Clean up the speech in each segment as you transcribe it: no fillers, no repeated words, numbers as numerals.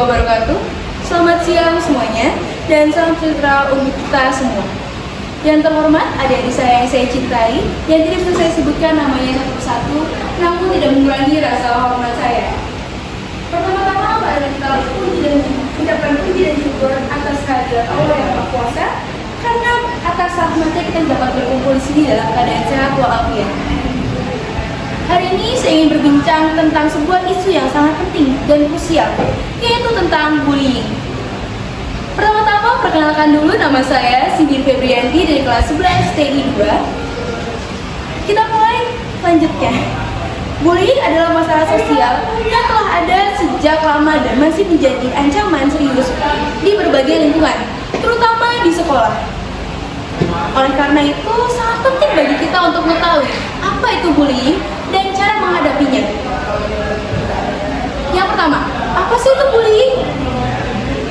wabarakatuh. Selamat siang semuanya dan salam sejahtera untuk kita semua. Yang terhormat adik-adik saya yang saya cintai, yang tidak bisa saya sebutkan namanya satu persatu, namun tidak mengurangi rasa hormat saya. Pertama-tama, mari kita mengucapkan puji dan syukur atas kehadiran Allah yang Maha Kuasa, karena atas rahmatnya kita dapat berkumpul di sini dalam keadaan sehat walafiat. Hari ini saya ingin berbincang tentang sebuah isu yang sangat penting dan krusial, yaitu tentang bullying. Pertama-tama, perkenalkan dulu nama saya Sindir Febrianti dari kelas 11 TI 2. Kita mulai lanjutnya. Bullying adalah masalah sosial yang telah ada sejak lama dan masih menjadi ancaman serius di berbagai lingkungan, terutama di sekolah. Oleh karena itu, sangat penting bagi kita untuk mengetahui apa itu bullying dan cara menghadapinya. Yang pertama, apa sih itu bullying?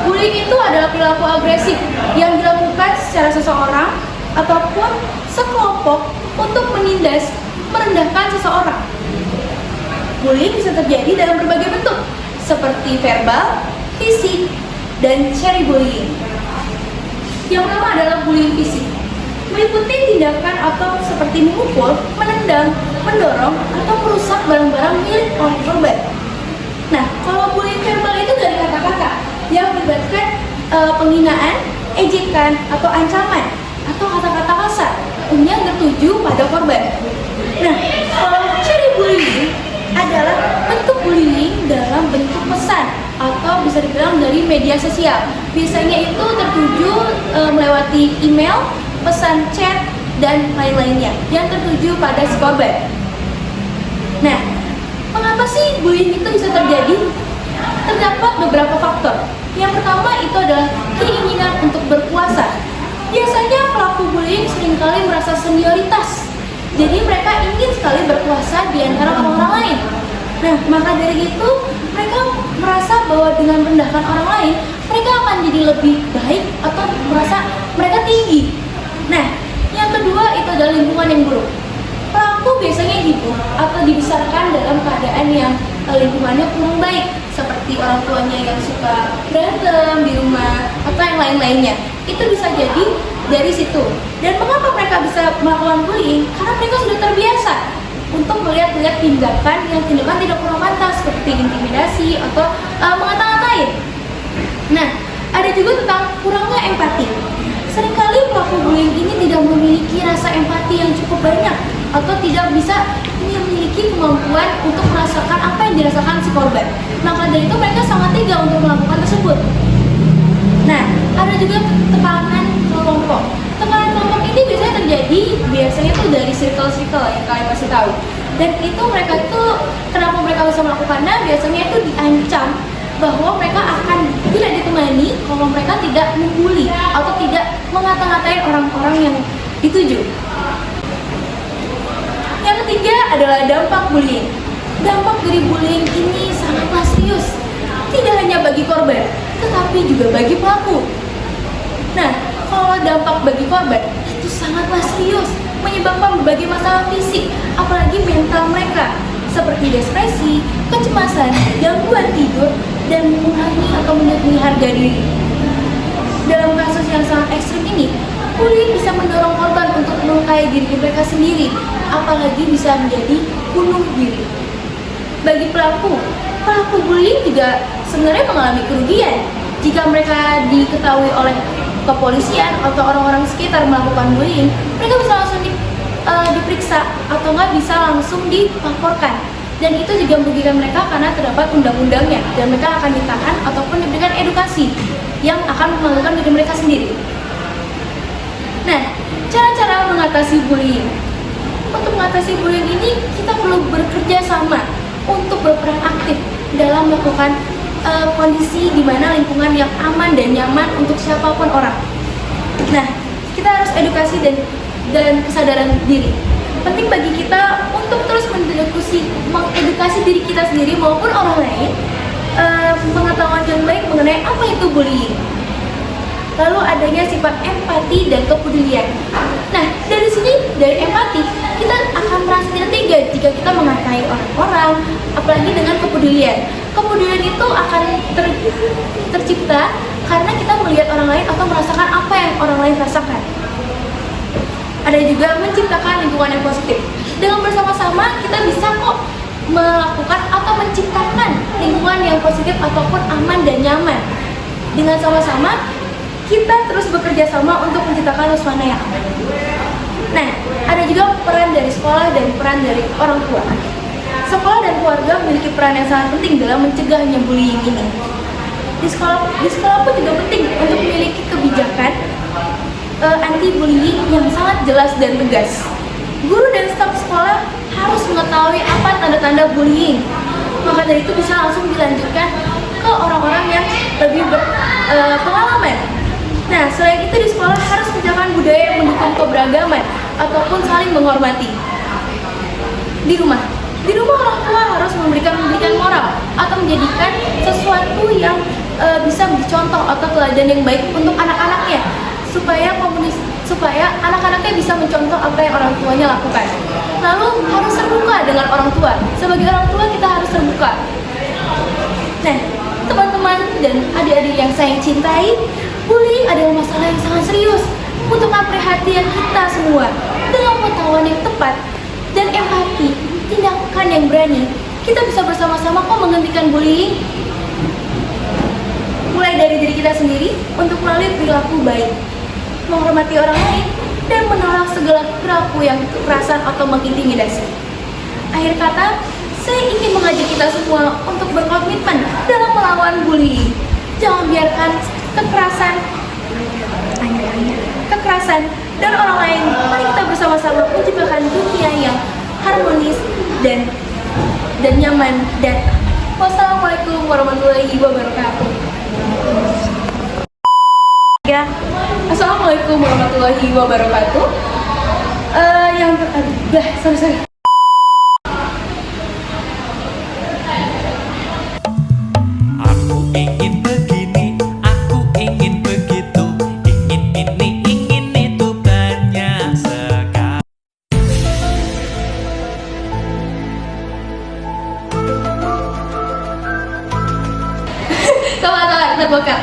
Bullying itu adalah perilaku agresif yang dilakukan secara seseorang ataupun sekelompok untuk menindas, merendahkan seseorang. Bullying bisa terjadi dalam berbagai bentuk, seperti verbal, fisik, dan cyberbullying. Yang pertama adalah bullying fisik, meliputi tindakan atau seperti memukul, menendang, mendorong, atau merusak barang-barang milik oleh korban. Nah, kalau bullying verbal itu dari kata-kata yang melibatkan penghinaan, ejekan, atau ancaman, atau kata-kata kasar yang tertuju pada korban. Nah, kalau cyberbullying adalah bentuk bullying dalam bentuk pesan atau bisa dibilang dari media sosial. Biasanya itu tertuju melewati email, pesan chat, dan lain-lainnya yang tertuju pada si korban. Nah, mengapa sih bullying itu bisa terjadi? Terdapat beberapa faktor. Yang pertama itu adalah keinginan untuk berkuasa. Biasanya pelaku bullying seringkali merasa senioritas. Jadi mereka ingin sekali berkuasa di antara orang-orang lain. Nah, maka dari itu mereka merasa bahwa dengan merendahkan orang lain, mereka akan jadi lebih baik atau merasa mereka tinggi. Nah, yang kedua itu adalah lingkungan yang buruk. Pelaku biasanya hidup atau dibesarkan dalam keadaan yang lingkungannya kurang baik, seperti orang tuanya yang suka berantem di rumah atau yang lain-lainnya. Itu bisa jadi dari situ. Dan mengapa mereka bisa melakukan bullying? Karena mereka sudah terbiasa untuk melihat tindakan yang tidak kurang pantas, seperti intimidasi atau mengata-ngatain. Nah, ada juga tentang kurangnya empati. Seringkali pelaku bullying ini tidak memiliki rasa empati yang cukup banyak atau tidak bisa memiliki kemampuan untuk merasakan apa yang dirasakan si korban. Maka dari itu mereka sangat tega untuk melakukan tersebut. Nah, ada juga tekanan kelompok. Tekanan kelompok ini biasanya terjadi itu dari circle-circle yang kalian pasti tahu. Dan itu mereka itu, kenapa mereka bisa melakukannya? Biasanya itu diancam bahwa mereka akan tidak ditemani kalau mereka tidak membuli atau tidak mengata-ngatain orang-orang yang dituju. Yang ketiga adalah dampak bullying. Dampak dari bullying ini sangatlah serius, tidak hanya bagi korban, tetapi juga bagi pelaku. Nah, kalau dampak bagi korban itu sangatlah serius, menyebabkan berbagai masalah fisik, apalagi mental mereka, seperti depresi, kecemasan, gangguan tidur, dan mengurangi atau menurunkan harga diri. Dalam kasus yang sangat ekstrim ini, bullying bisa mendorong korban untuk melukai diri mereka sendiri, apalagi bisa menjadi bunuh diri. Bagi pelaku bullying juga sebenarnya mengalami kerugian. Jika mereka diketahui oleh kepolisian atau orang-orang sekitar melakukan bullying, mereka bisa langsung diperiksa atau nggak bisa langsung dilaporkan. Dan itu juga merugikan mereka karena terdapat undang-undangnya dan mereka akan ditahan ataupun diberikan edukasi yang akan melakukan diri mereka sendiri. Nah, cara-cara mengatasi bullying. Untuk mengatasi bullying ini, kita perlu bekerja sama untuk berperan aktif dalam melakukan kondisi di mana lingkungan yang aman dan nyaman untuk siapapun orang. Nah, kita harus edukasi dan kesadaran diri. Penting bagi kita untuk terus mengedukasi diri kita sendiri maupun orang lain, pengetahuan yang baik mengenai apa itu bullying. lalu adanya sifat empati dan kepedulian. Nah, dari sini, dari empati, kita akan merasa tidak tega jika kita menghargai orang-orang, apalagi dengan kepedulian. Kepedulian itu akan tercipta karena kita melihat orang lain atau merasakan apa yang orang lain rasakan. Ada juga menciptakan lingkungan yang positif. Dengan bersama-sama kita bisa kok melakukan atau menciptakan lingkungan yang positif ataupun aman dan nyaman. Dengan sama-sama kita terus bekerja sama untuk menciptakan suasana yang aman. Nah, ada juga peran dari sekolah dan peran dari orang tua. Sekolah dan keluarga memiliki peran yang sangat penting dalam mencegahnya bullying ini. Di sekolah pun juga penting untuk memiliki kebijakan anti bullying yang sangat jelas dan tegas. Guru dan staf sekolah harus mengetahui apa tanda-tanda bullying. Maka dari itu bisa langsung dilanjutkan ke orang-orang yang lebih berpengalaman. Nah, selain itu di sekolah harus menjalankan budaya yang mendukung keberagaman ataupun saling menghormati. Di rumah orang tua harus memberikan pendidikan moral atau menjadikan sesuatu yang bisa dicontoh atau teladan yang baik untuk anak-anaknya supaya anak-anaknya bisa mencontoh apa yang orang tuanya lakukan. Lalu harus terbuka dengan orang tua. Sebagai orang tua kita harus terbuka. Nah, teman-teman dan adik-adik yang saya cintai, bullying adalah masalah yang sangat serius. Untuk perhatian kita semua, dengan pengetahuan yang tepat dan empati, tindakan yang berani, kita bisa bersama-sama kok menghentikan bullying. Mulai dari diri kita sendiri untuk melalui perilaku baik, menghormati orang lain, dan menolak segala perilaku yang kekerasan atau mengintimidasi. Akhir kata, saya ingin mengajak kita semua untuk berkomitmen dalam melawan bullying. Jangan biarkan kekerasan dan orang lain. Mari kita bersama-sama menciptakan dunia yang harmonis dan nyaman. Dan wassalamualaikum warahmatullahi wabarakatuh. Ya, assalamualaikum warahmatullahi wabarakatuh. Sorry. Aku ingin begini, aku ingin begitu, ingin ini, ingin itu, banyak sekali. Sabar, terbuka.